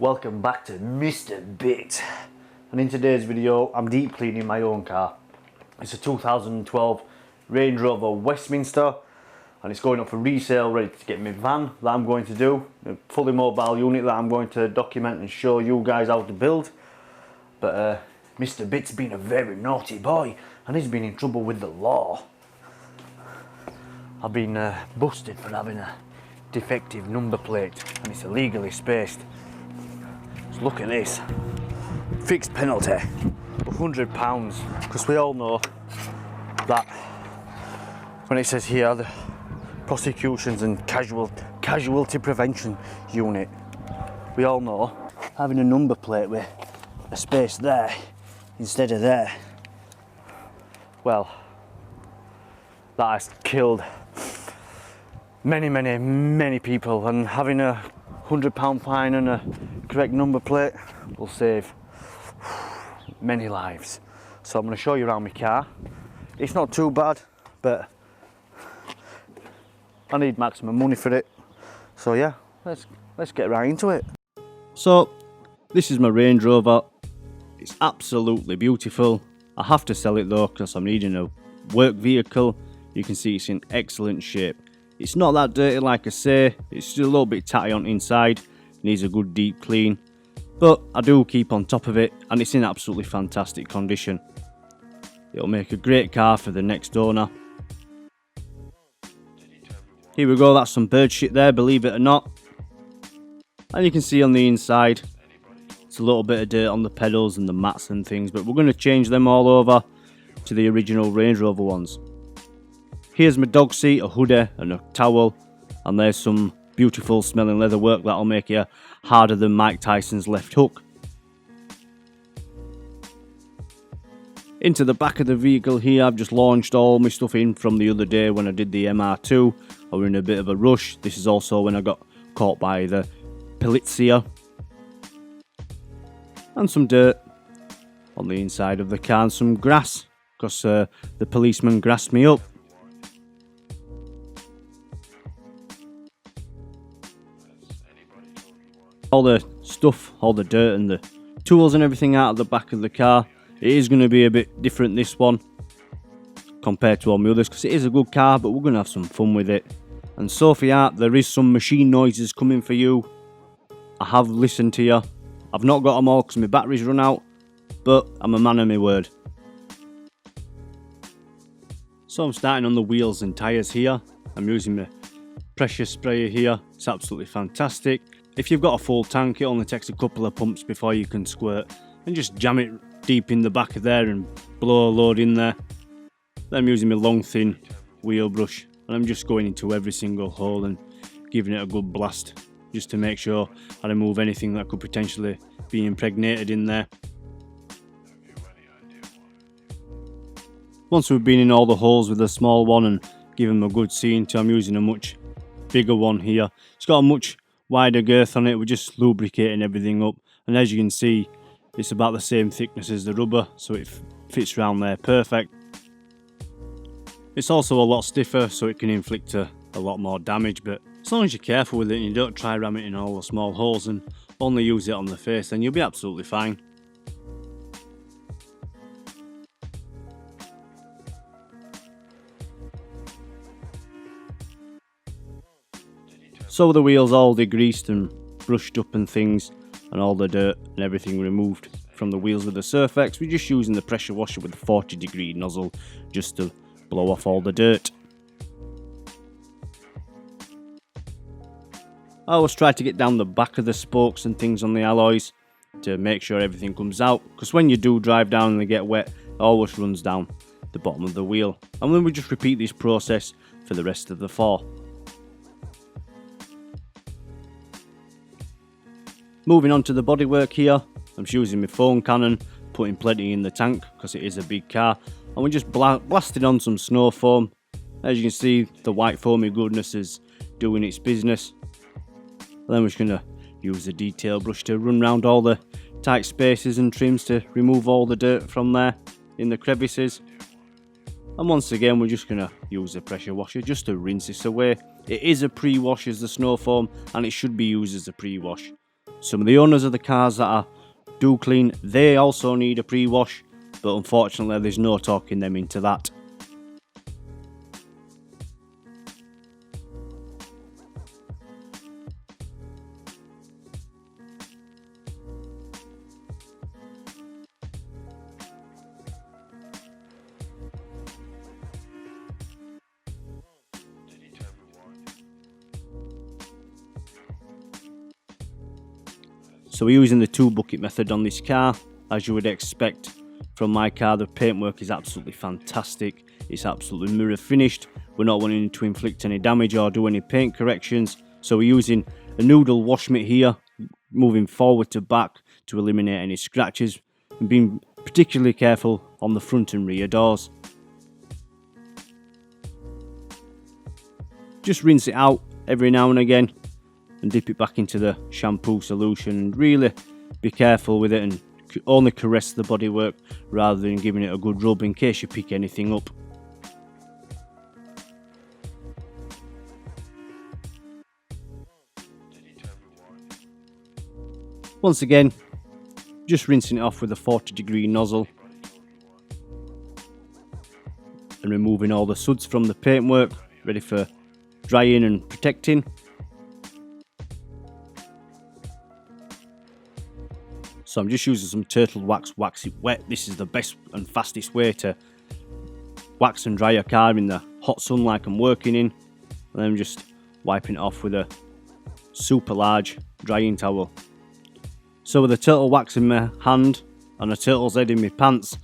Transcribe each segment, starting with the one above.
Welcome back to Mr. Bit, and in today's video I'm deep cleaning my own car. It's a 2012 Range Rover Westminster and it's going up for resale, ready to get my van that I'm going to do, a fully mobile unit that I'm going to document and show you guys how to build. But Mr. Bit's been a very naughty boy and he's been in trouble with the law. I've been busted for having a defective number plate and it's illegally spaced. So look at this, fixed penalty, £100, because we all know that when it says here the prosecutions and casualty prevention unit, we all know having a number plate with a space there instead of there, well, that has killed many people, and having a £100 fine and a correct number plate will save many lives. So I'm going to show you around my car. It's not too bad, but I need maximum money for it. So yeah, let's get right into it. So this is my Range Rover. It's absolutely beautiful. I have to sell it though because I'm needing a work vehicle. You can see it's in excellent shape. It's not that dirty, like I say, it's still a little bit tatty on inside, needs a good deep clean, but I do keep on top of it and it's in absolutely fantastic condition. It'll make a great car for the next owner. Here we go, that's some bird shit there, believe it or not. And you can see on the inside, it's a little bit of dirt on the pedals and the mats and things, but we're going to change them all over to the original Range Rover ones. Here's my dog seat, a hoodie and a towel, and there's some beautiful smelling leather work that'll make you harder than Mike Tyson's left hook. Into the back of the vehicle here, I've just launched all my stuff in from the other day when I did the MR2. I was in a bit of a rush. This is also when I got caught by the polizia. And some dirt on the inside of the car and some grass, because the policeman grassed me up. All the stuff, all the dirt and the tools and everything out of the back of the car. It is going to be a bit different, this one, compared to all my others, because it is a good car, but we're going to have some fun with it. And Sophia, there is some machine noises coming for you. I have listened to you. I've not got them all because my battery's run out, but I'm a man of my word. So I'm starting on the wheels and tyres here. I'm using my pressure sprayer here. It's absolutely fantastic. If you've got a full tank, it only takes a couple of pumps before you can squirt, and just jam it deep in the back of there and blow a load in there. Then I'm using my long thin wheel brush and I'm just going into every single hole and giving it a good blast just to make sure I remove anything that could potentially be impregnated in there. Once we've been in all the holes with a small one and given them a good seam to, I'm using a much bigger one here. It's got a much wider girth on it. We're just lubricating everything up, and as you can see, it's about the same thickness as the rubber, so it fits around there perfect. It's also a lot stiffer, so it can inflict a lot more damage, but as long as you're careful with it and you don't try ram it in all the small holes and only use it on the face, then you'll be absolutely fine. So the wheels all degreased and brushed up and things, and all the dirt and everything removed from the wheels with the Surfex, we're just using the pressure washer with the 40-degree nozzle just to blow off all the dirt. I always try to get down the back of the spokes and things on the alloys to make sure everything comes out, because when you do drive down and they get wet, it always runs down the bottom of the wheel. And then we just repeat this process for the rest of the four. Moving on to the bodywork here, I'm just using my foam cannon, putting plenty in the tank because it is a big car, and we just blasted on some snow foam. As you can see, the white foamy goodness is doing its business. And then we're just going to use the detail brush to run around all the tight spaces and trims to remove all the dirt from there in the crevices. And once again, we're just going to use the pressure washer just to rinse this away. It is a pre-wash as the snow foam, and it should be used as a pre-wash. Some of the owners of the cars that are do clean, they also need a pre-wash, but unfortunately there's no talking them into that. So we're using the 2 bucket method on this car. As you would expect from my car, the paintwork is absolutely fantastic. It's absolutely mirror finished. We're not wanting to inflict any damage or do any paint corrections. So we're using a noodle wash mitt here, moving forward to back to eliminate any scratches, and being particularly careful on the front and rear doors. Just rinse it out every now and again and dip it back into the shampoo solution, and really be careful with it and only caress the bodywork rather than giving it a good rub in case you pick anything up. Once again, just rinsing it off with a 40-degree nozzle and removing all the suds from the paintwork, ready for drying and protecting. So I'm just using some turtle wax, wax it wet. This is the best and fastest way to wax and dry your car in the hot sun like I'm working in. And then I'm just wiping it off with a super large drying towel. So with a turtle wax in my hand and a turtle's head in my pants,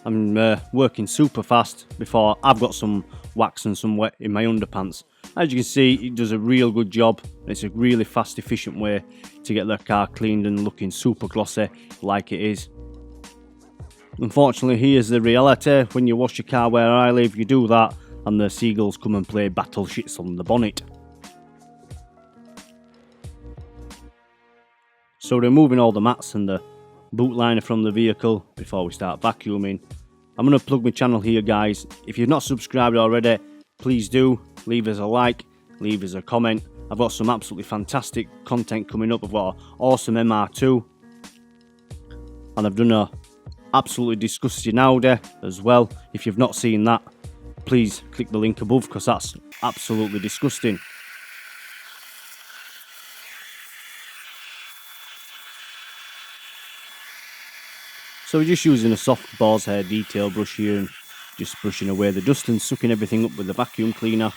I'm working super fast before I've got some wax and some wet in my underpants. As you can see, it does a real good job. It's a really fast, efficient way to get the car cleaned and looking super glossy like it is. Unfortunately, here's the reality. When you wash your car where I live, you do that and the seagulls come and play battleships on the bonnet. So removing all the mats and the boot liner from the vehicle before we start vacuuming. I'm going to plug my channel here, guys. If you've not subscribed already, please do. Leave us a like, leave us a comment. I've got some absolutely fantastic content coming up. I've got an awesome MR2. And I've done a absolutely disgusting Audi as well. If you've not seen that, please click the link above because that's absolutely disgusting. So we're just using a soft boar's hair detail brush here and just brushing away the dust and sucking everything up with the vacuum cleaner.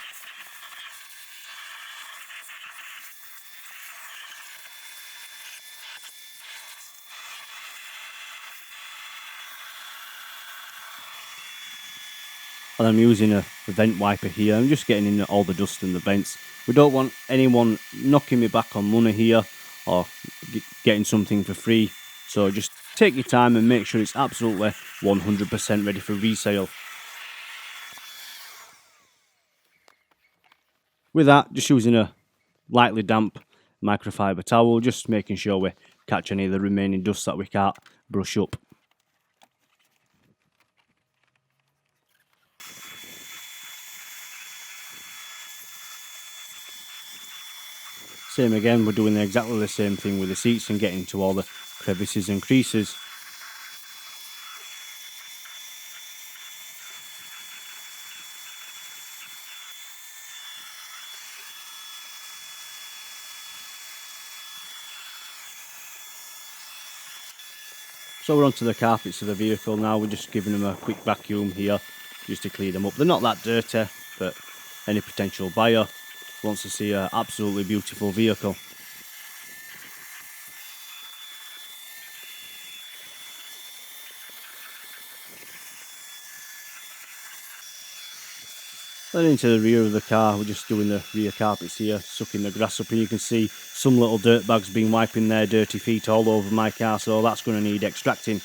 And I'm using a vent wiper here. I'm just getting in all the dust in the vents. We don't want anyone knocking me back on money here or getting something for free. So just take your time and make sure it's absolutely 100% ready for resale. With that, just using a lightly damp microfiber towel, just making sure we catch any of the remaining dust that we can't brush up. Same again, we're doing exactly the same thing with the seats and getting to all the crevices and creases. So we're onto the carpets of the vehicle now. We're just giving them a quick vacuum here just to clean them up. They're not that dirty, but any potential buyer wants to see an absolutely beautiful vehicle. Then into the rear of the car, we're just doing the rear carpets here, sucking the grass up, and you can see some little dirt bags been wiping their dirty feet all over my car, so that's going to need extracting.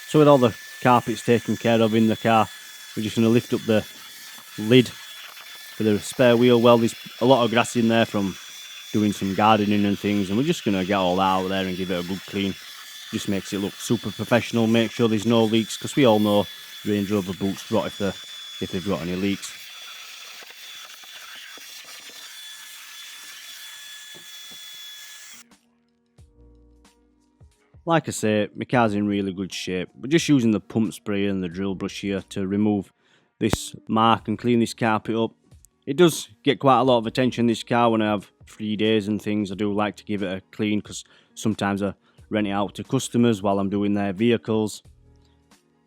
So with all the carpets taken care of in the car, we're just going to lift up the lid for the spare wheel. Well, there's a lot of grass in there from doing some gardening and things, and we're just going to get all that out there and give it a good clean. Just makes it look super professional, make sure there's no leaks, because we all know Range Rover boots rot if they've got any leaks. Like I say, my car's in really good shape. We're just using the pump spray and the drill brush here to remove this mark and clean this carpet up. It does get quite a lot of attention, this car, when I have free days and things. I do like to give it a clean, because sometimes I rent it out to customers while I'm doing their vehicles.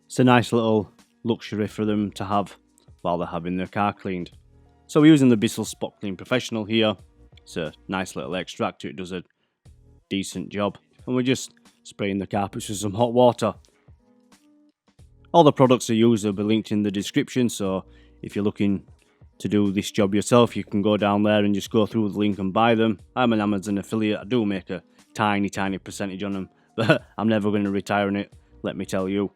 It's a nice little luxury for them to have while they're having their car cleaned. So we're using the Bissell Spot Clean Professional here. It's a nice little extractor, it does a decent job. And we're just spraying the carpets with some hot water. All the products I use will be linked in the description, so if you're looking to do this job yourself, you can go down there and just go through the link and buy them. I'm an Amazon affiliate, I do make a tiny percentage on them, but I'm never going to retire on it, let me tell you.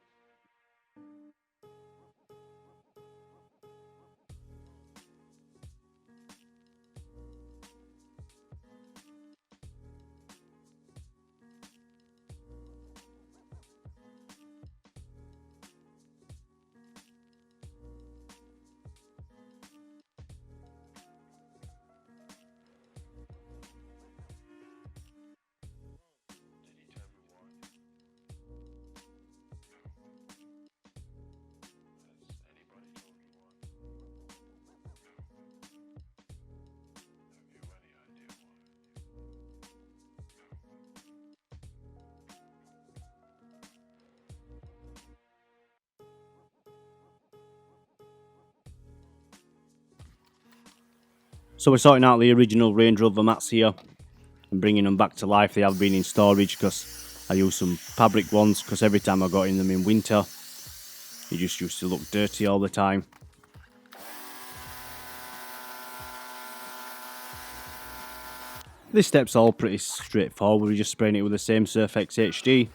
So we're sorting out the original Range Rover mats here and bringing them back to life. They have been in storage because I used some fabric ones, because every time I got in them in winter, they just used to look dirty all the time. This step's all pretty straightforward. We're just spraying it with the same Surfex HD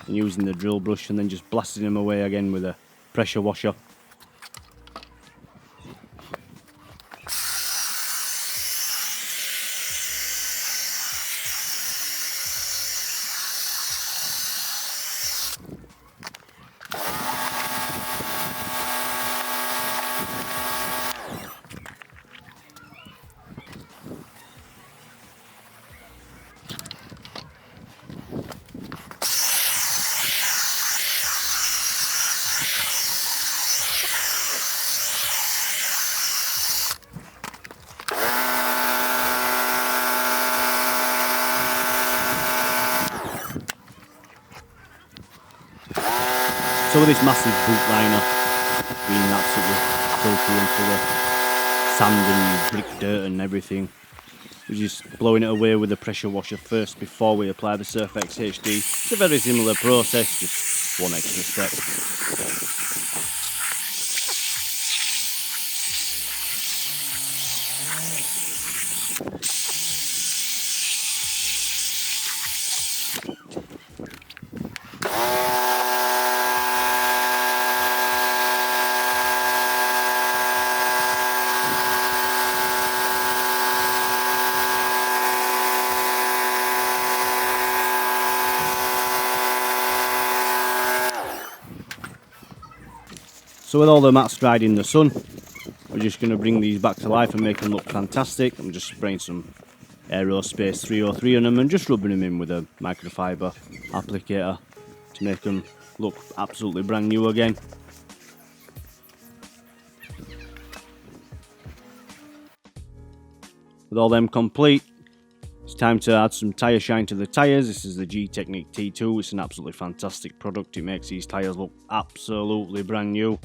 and using the drill brush, and then just blasting them away again with a pressure washer. So with this massive boot liner being absolutely filthy and full of sand and brick dirt and everything, we're just blowing it away with a pressure washer first before we apply the Surfex HD. It's a very similar process, just one extra step. So with all the mats dried in the sun, we're just going to bring these back to life and make them look fantastic. I'm just spraying some Aerospace 303 on them and just rubbing them in with a microfiber applicator to make them look absolutely brand new again. With all them complete, it's time to add some tyre shine to the tyres. This is the G-Technique T2. It's an absolutely fantastic product. It makes these tyres look absolutely brand new.